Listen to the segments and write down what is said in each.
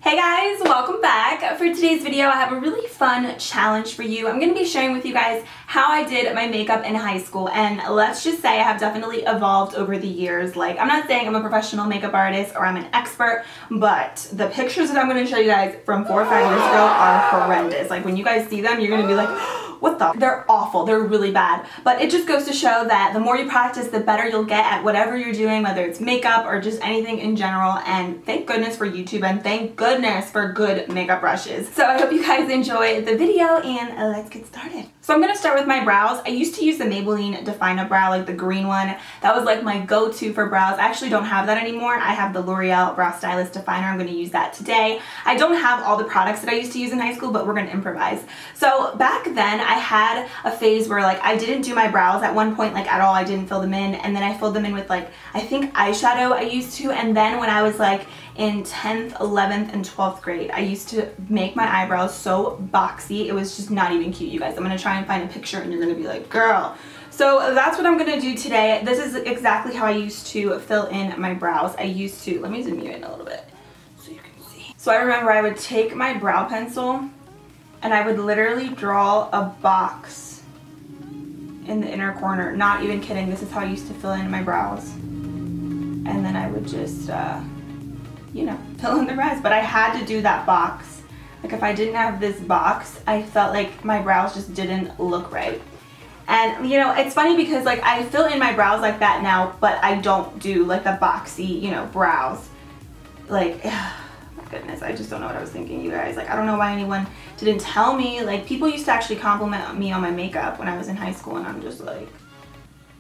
Hey guys, welcome back. For today's video, I have a really fun challenge for you. I'm going to be sharing with you guys how I did my makeup in high school, and let's just say I have definitely evolved over the years. Like, I'm not saying I'm a professional makeup artist or I'm an expert, but the pictures that I'm going to show you guys from 4 or 5 years ago are horrendous. Like, when you guys see them, you're going to be like, what the? They're awful. They're really bad. But it just goes to show that the more you practice, the better you'll get at whatever you're doing, whether it's makeup or just anything in general. And thank goodness for YouTube, and thank goodness for good makeup brushes. So I hope you guys enjoy the video, and let's get started. So I'm going to start with my brows. I used to use the Maybelline Define Brow, like the green one. That was like my go-to for brows. I actually don't have that anymore. I have the L'Oreal Brow Stylist Definer. I'm going to use that today. I don't have all the products that I used to use in high school, but we're going to improvise. So back then I had a phase where like I didn't do my brows at one point, like at all. I didn't fill them in, and then I filled them in with like, I think eyeshadow I used to, and then when I was like in 10th, 11th, and 12th grade, I used to make my eyebrows so boxy. It was just not even cute, you guys. I'm going to try and find a picture and you're going to be like, girl. So that's what I'm going to do today. This is exactly how I used to fill in my brows. I used to, let me zoom you in a little bit so you can see. So I remember I would take my brow pencil and I would literally draw a box in the inner corner. Not even kidding. This is how I used to fill in my brows. And then I would just, you know, fill in the rest. But I had to do that box. Like, if I didn't have this box, I felt like my brows just didn't look right. And, you know, it's funny because, like, I fill in my brows like that now, but I don't do, like, the boxy, you know, brows. Like, my goodness, I just don't know what I was thinking, you guys. Like, I don't know why anyone didn't tell me. Like, people used to actually compliment me on my makeup when I was in high school, and I'm just like,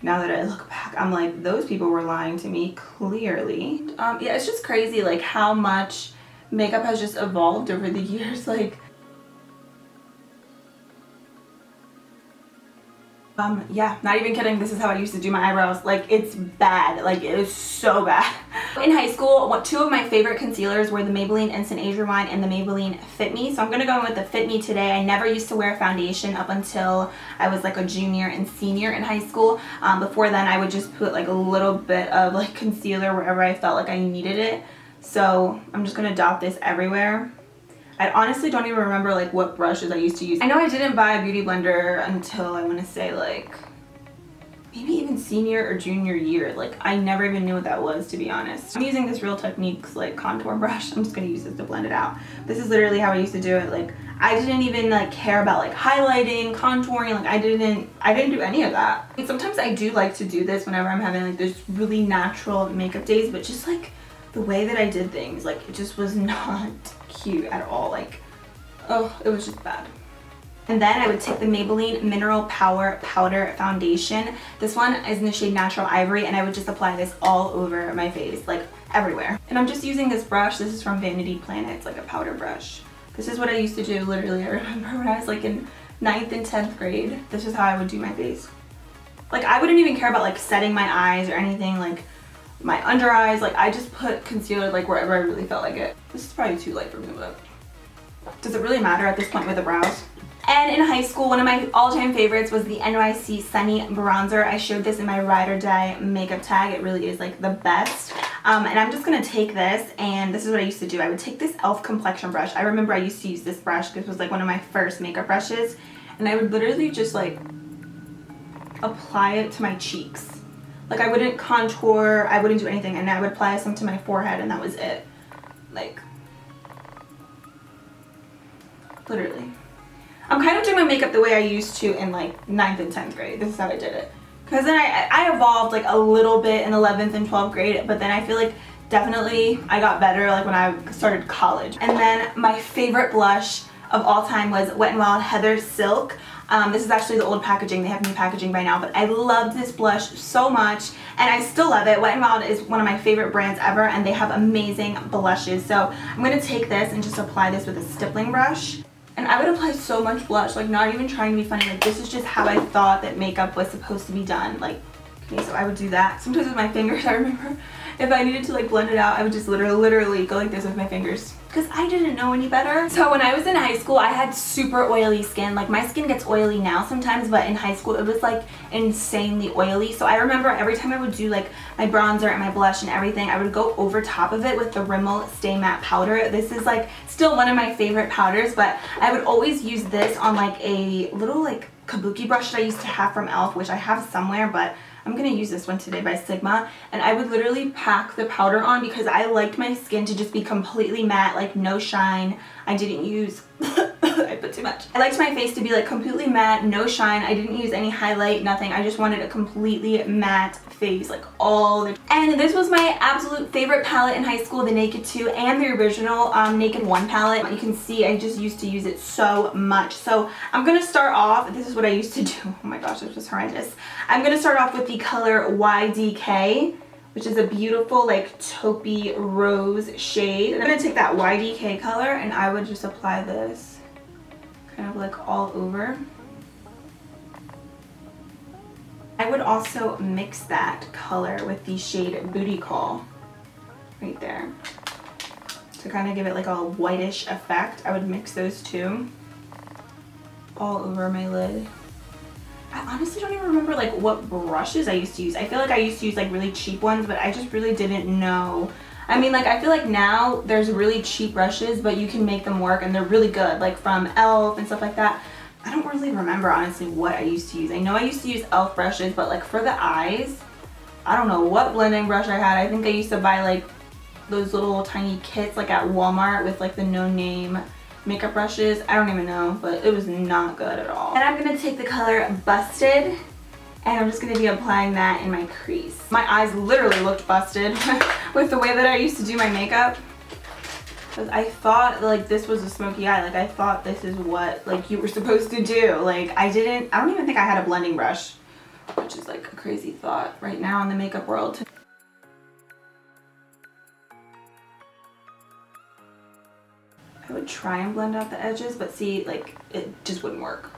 now that I look back, I'm like, those people were lying to me, clearly. Yeah, it's just crazy, like, how much makeup has just evolved over the years. Like, yeah, not even kidding. This is how I used to do my eyebrows. Like, it's bad. Like, it is so bad. In high school, two of my favorite concealers were the Maybelline Instant Age Rewind and the Maybelline Fit Me. So I'm gonna go in with the Fit Me today. I never used to wear foundation up until I was like a junior and senior in high school. Before then, I would just put like a little bit of like concealer wherever I felt like I needed it. So I'm just gonna dot this everywhere. I honestly don't even remember like what brushes I used to use. I know I didn't buy a beauty blender until I want to say like maybe even senior or junior year. Like, I never even knew what that was, to be honest. I'm using this Real Techniques like contour brush. I'm just gonna use this to blend it out. This is literally how I used to do it. Like, I didn't even like care about like highlighting, contouring. Like, I didn't do any of that. And sometimes I do like to do this whenever I'm having like those really natural makeup days, but just like the way that I did things, like, it just was not cute at all. Like, oh, it was just bad. And then I would take the Maybelline Mineral Power Powder Foundation. This one is in the shade Natural Ivory, and I would just apply this all over my face, like everywhere. And I'm just using this brush. This is from Vanity Planet. It's like a powder brush. This is what I used to do, literally. I remember when I was like in 9th and 10th grade, this is how I would do my face. Like, I wouldn't even care about like setting my eyes or anything, like my under eyes. Like, I just put concealer like wherever I really felt like it. This is probably too light for me, but does it really matter at this point with the brows? And in high school, one of my all-time favorites was the NYC Sunny Bronzer. I showed this in my Ride or Die makeup tag. It really is like the best. And I'm just gonna take this, and this is what I used to do. I would take this e.l.f. complexion brush. I remember I used to use this brush. This was like one of my first makeup brushes. And I would literally just like apply it to my cheeks. Like, I wouldn't contour, I wouldn't do anything, and I would apply some to my forehead, and that was it. Like, literally. I'm kind of doing my makeup the way I used to in like 9th and 10th grade. This is how I did it. Because then I evolved like a little bit in 11th and 12th grade, but then I feel like definitely I got better like when I started college. And then my favorite blush of all time was Wet n Wild Heather Silk. This is actually the old packaging. They have new packaging by now, but I loved this blush so much, and I still love it. Wet n Wild is one of my favorite brands ever, and they have amazing blushes. So I'm going to take this and just apply this with a stippling brush. And I would apply so much blush, like, not even trying to be funny. Like, this is just how I thought that makeup was supposed to be done. Like, okay, so I would do that. Sometimes with my fingers, I remember if I needed to like blend it out, I would just literally go like this with my fingers, because I didn't know any better. So when I was in high school, I had super oily skin. Like my skin gets oily now sometimes, but in high school it was like insanely oily. So I remember every time I would do like my bronzer and my blush and everything, I would go over top of it with the Rimmel Stay Matte powder. This is like still one of my favorite powders, but I would always use this on like a little like kabuki brush that I used to have from e.l.f., which I have somewhere, but I'm gonna use this one today by Sigma. And I would literally pack the powder on because I liked my skin to just be completely matte, like no shine. I didn't use I put too much. I liked my face to be like completely matte, no shine. I didn't use any highlight, nothing. I just wanted a completely matte face, like all the... And this was my absolute favorite palette in high school, the Naked 2 and the original Naked 1 palette. You can see I just used to use it so much. So I'm gonna start off, this is what I used to do. Oh my gosh, this was horrendous. I'm gonna start off with the color YDK, which is a beautiful like taupey rose shade. And I'm gonna take that YDK color and I would just apply this kind of like all over. I would also mix that color with the shade Booty Call right there to kind of give it like a whitish effect. I would mix those two all over my lid. I honestly don't even remember like what brushes I used to use. I feel like I used to use like really cheap ones, but I just really didn't know. I mean, like I feel like now there's really cheap brushes, but you can make them work and they're really good, like from e.l.f. and stuff like that. I don't really remember honestly what I used to use. I know I used to use e.l.f. brushes, but like for the eyes, I don't know what blending brush I had. I think I used to buy like those little tiny kits like at Walmart with like the no-name makeup brushes. I don't even know, but it was not good at all. And I'm gonna take the color Busted and I'm just gonna be applying that in my crease. My eyes literally looked busted with the way that I used to do my makeup, because I thought like this was a smoky eye. Like I thought this is what like you were supposed to do. Like I don't even think I had a blending brush, which is like a crazy thought right now in the makeup world. I would try and blend out the edges, but see, like it just wouldn't work.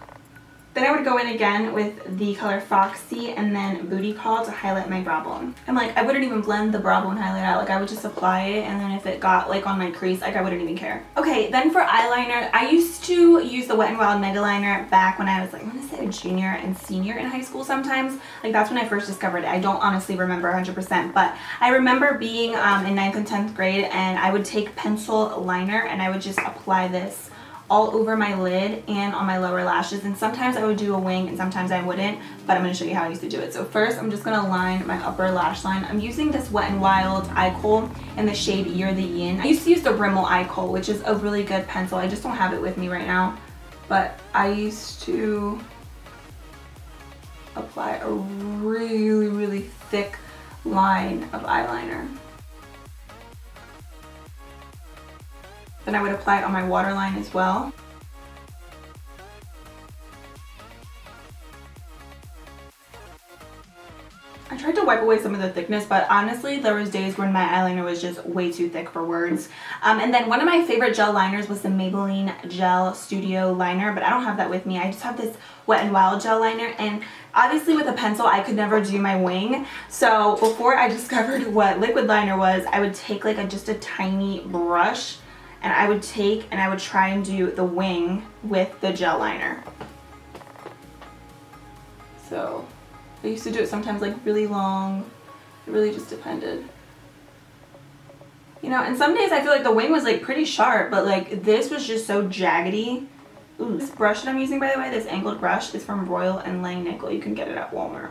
Then I would go in again with the color Foxy and then Booty Call to highlight my brow bone. And like I wouldn't even blend the brow bone highlight out. Like I would just apply it, and then if it got like on my crease, like I wouldn't even care. Okay, then for eyeliner, I used to use the Wet n Wild Mega Liner back when I was like, I want to say a junior and senior in high school sometimes. Like that's when I first discovered it. I don't honestly remember 100%, but I remember being in 9th and 10th grade, and I would take pencil liner and I would just apply this all over my lid and on my lower lashes, and sometimes I would do a wing and sometimes I wouldn't, but I'm going to show you how I used to do it. So first I'm just going to line my upper lash line. I'm using this Wet n Wild eye kohl in the shade You're the Yin. I used to use the Rimmel eye kohl, which is a really good pencil. I just don't have it with me right now, but I used to apply a really thick line of eyeliner. Then I would apply it on my waterline as well. I tried to wipe away some of the thickness, but honestly there was days when my eyeliner was just way too thick for words. And then one of my favorite gel liners was the Maybelline Gel Studio Liner, but I don't have that with me. I just have this Wet n Wild gel liner, and obviously with a pencil I could never do my wing. So before I discovered what liquid liner was, I would take like just a tiny brush, and I would take and I would try and do the wing with the gel liner. So I used to do it sometimes like really long. It really just depended. You know, and some days I feel like the wing was like pretty sharp, but like this was just so jaggedy. Ooh, this brush that I'm using, by the way, this angled brush, is from Royal and Langnickel. You can get it at Walmart.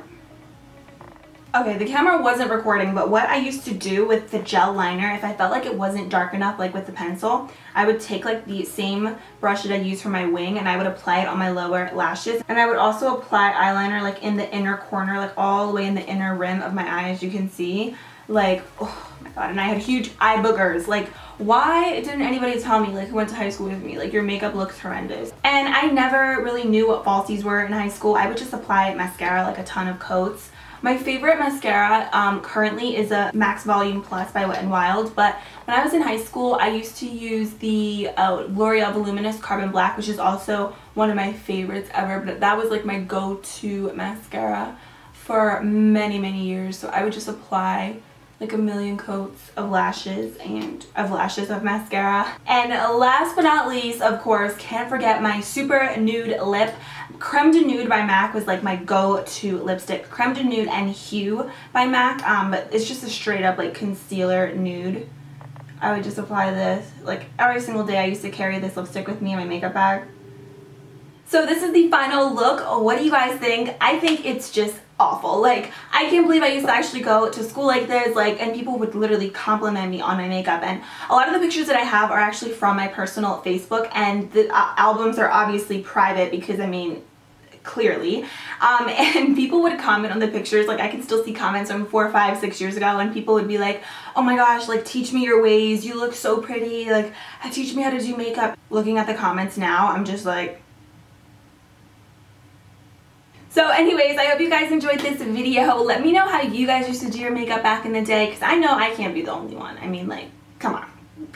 Okay, the camera wasn't recording, but what I used to do with the gel liner, if I felt like it wasn't dark enough like with the pencil, I would take like the same brush that I used for my wing and I would apply it on my lower lashes. And I would also apply eyeliner like in the inner corner, like all the way in the inner rim of my eye, as you can see. Like, oh my god, and I had huge eye boogers. Like, why didn't anybody tell me, like, who went to high school with me, like, your makeup looks horrendous? And I never really knew what falsies were in high school. I would just apply mascara, like a ton of coats. My favorite mascara currently is a Max Volume Plus by Wet n Wild, but when I was in high school, I used to use the L'Oreal Voluminous Carbon Black, which is also one of my favorites ever, but that was like my go-to mascara for many years. So I would just apply like a million coats of lashes of mascara. And last but not least, of course, can't forget my super nude lip. Creme de Nude by MAC was like my go-to lipstick. Creme de Nude and Hue by MAC, but it's just a straight up like concealer nude. I would just apply this like every single day. I used to carry this lipstick with me in my makeup bag. So this is the final look. What do you guys think? I think it's just awful. Like, I can't believe I used to actually go to school like this, like, and people would literally compliment me on my makeup. And a lot of the pictures that I have are actually from my personal Facebook, and the albums are obviously private because, I mean, clearly. And people would comment on the pictures. Like, I can still see comments from 4, 5, 6 years ago, and people would be like, oh my gosh, like, teach me your ways. You look so pretty. Like, teach me how to do makeup. Looking at the comments now, I'm just like, so anyways, I hope you guys enjoyed this video. Let me know how you guys used to do your makeup back in the day, because I know I can't be the only one. I mean, like, come on.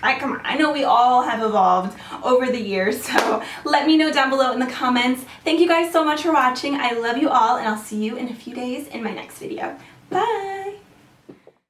I know we all have evolved over the years, so let me know down below in the comments. Thank you guys so much for watching. I love you all, and I'll see you in a few days in my next video. Bye!